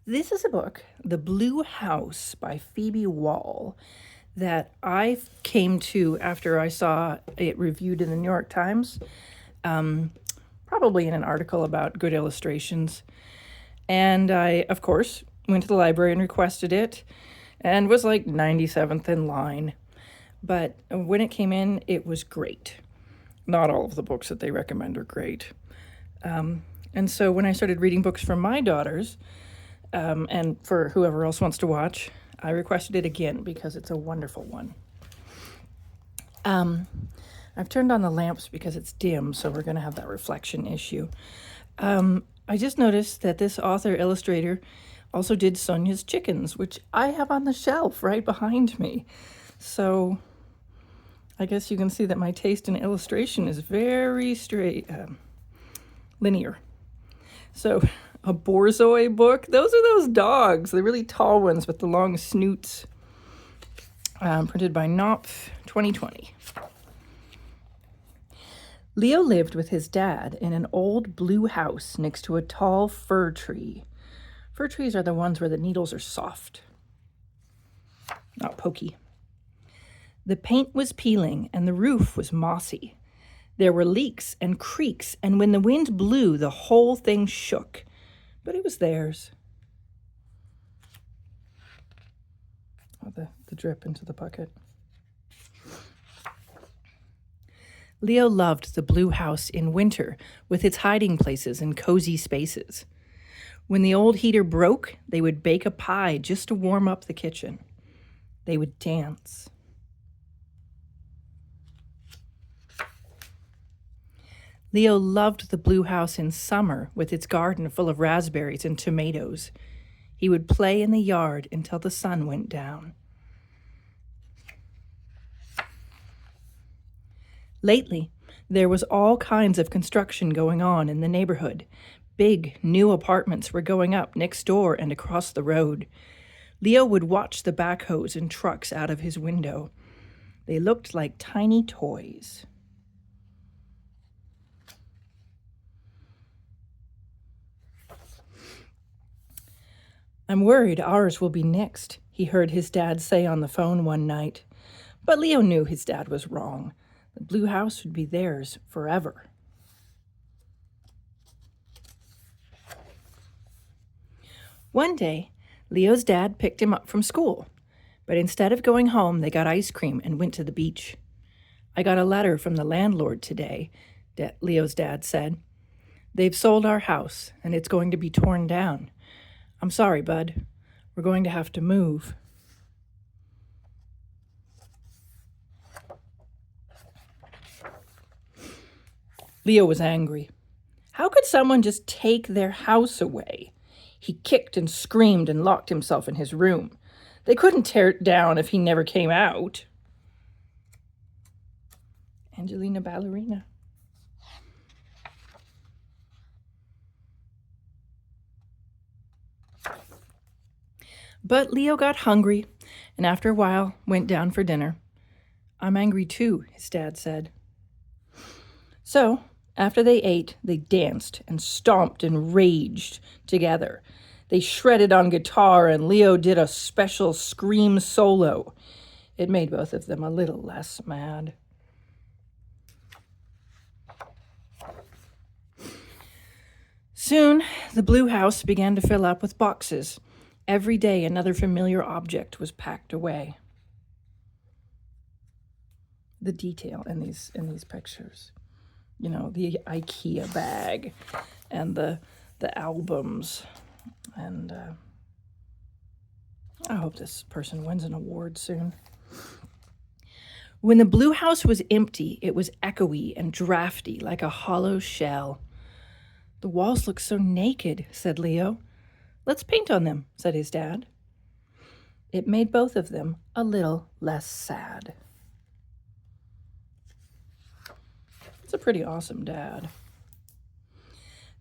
This is a book, The Blue House by Phoebe Wahl, that I came to after I saw it reviewed in the New York Times, probably in an article about good illustrations. And I, of course, went to the library and requested it and was like 97th in line. But when it came in, it was great. Not all of the books that they recommend are great. And so when I started reading books for my daughters, and for whoever else wants to watch, I requested it again because it's a wonderful one. I've turned on the lamps because it's dim, so we're going to have that reflection issue. I just noticed that this author-illustrator also did Sonya's Chickens, which I have on the shelf right behind me. So I guess you can see that my taste in illustration is very linear. So a Borzoi book, those are those dogs, the really tall ones with the long snoots, printed by Knopf, 2020. Leo lived with his dad in an old blue house next to a tall fir tree. Fir trees are the ones where the needles are soft, not pokey. The paint was peeling and the roof was mossy. There were leaks and creaks, and when the wind blew, the whole thing shook. But it was theirs. Oh, the drip into the bucket. Leo loved the blue house in winter with its hiding places and cozy spaces. When the old heater broke, they would bake a pie just to warm up the kitchen. They would dance. Leo loved the blue house in summer with its garden full of raspberries and tomatoes. He would play in the yard until the sun went down. Lately, there was all kinds of construction going on in the neighborhood. Big, new apartments were going up next door and across the road. Leo would watch the backhoes and trucks out of his window. They looked like tiny toys. "I'm worried ours will be next," he heard his dad say on the phone one night. But Leo knew his dad was wrong. The blue house would be theirs forever. One day, Leo's dad picked him up from school, but instead of going home, they got ice cream and went to the beach. "I got a letter from the landlord today," Leo's dad said. "They've sold our house, and it's going to be torn down. I'm sorry, bud. We're going to have to move." Leo was angry. How could someone just take their house away? He kicked and screamed and locked himself in his room. They couldn't tear it down if he never came out. Angelina Ballerina. But Leo got hungry, and after a while went down for dinner. "I'm angry too," his dad said. So, after they ate, they danced and stomped and raged together. They shredded on guitar, and Leo did a special scream solo. It made both of them a little less mad. Soon, the blue house began to fill up with boxes. Every day, another familiar object was packed away. The detail in these pictures. You know, the IKEA bag and the albums. And I hope this person wins an award soon. When the blue house was empty, it was echoey and drafty like a hollow shell. "The walls look so naked," said Leo. "Let's paint on them," said his dad. It made both of them a little less sad. It's a pretty awesome dad.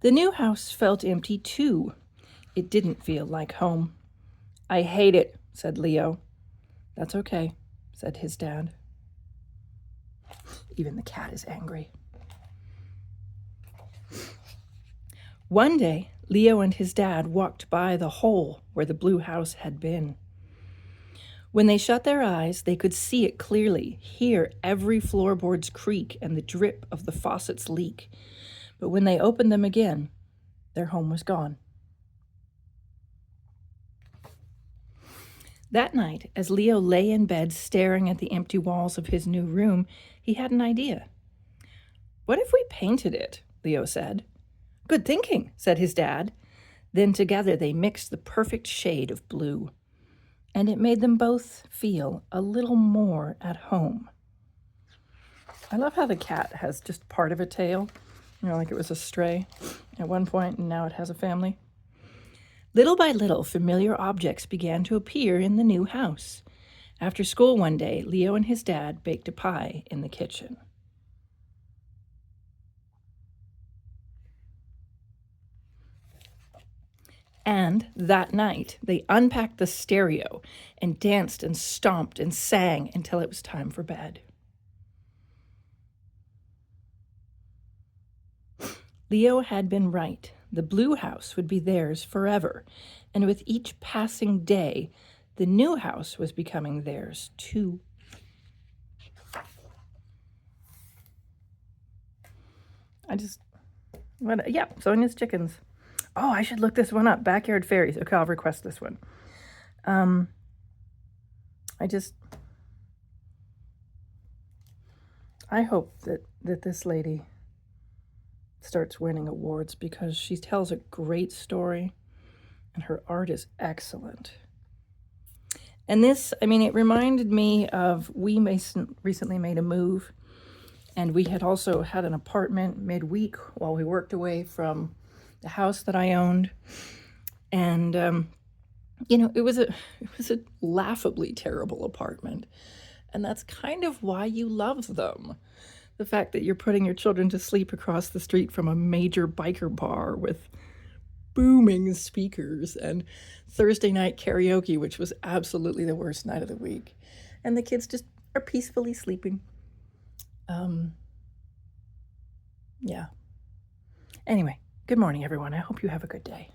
The new house felt empty too. It didn't feel like home. "I hate it," said Leo. "That's okay," said his dad. Even the cat is angry. One day, Leo and his dad walked by the hole where the blue house had been. When they shut their eyes, they could see it clearly, hear every floorboard's creak and the drip of the faucet's leak. But when they opened them again, their home was gone. That night, as Leo lay in bed staring at the empty walls of his new room, he had an idea. "What if we painted it?" Leo said. "Good thinking," said his dad. Then together they mixed the perfect shade of blue, and it made them both feel a little more at home. I love how the cat has just part of a tail, like it was a stray at one point, and now it has a family. Little by little, familiar objects began to appear in the new house. After school one day, Leo and his dad baked a pie in the kitchen. And that night, they unpacked the stereo and danced and stomped and sang until it was time for bed. Leo had been right. The blue house would be theirs forever, and with each passing day, the new house was becoming theirs too. Sonya's chickens. Oh, I should look this one up. Backyard fairies. Okay, I'll request this one. I hope that this lady starts winning awards because she tells a great story and her art is excellent. And this, it reminded me of, we recently made a move, and we had also had an apartment midweek while we worked away from the house that I owned. And, it was a laughably terrible apartment. And that's kind of why you love them. The fact that you're putting your children to sleep across the street from a major biker bar with booming speakers and Thursday night karaoke, which was absolutely the worst night of the week. And the kids just are peacefully sleeping. Yeah. Anyway, good morning, everyone. I hope you have a good day.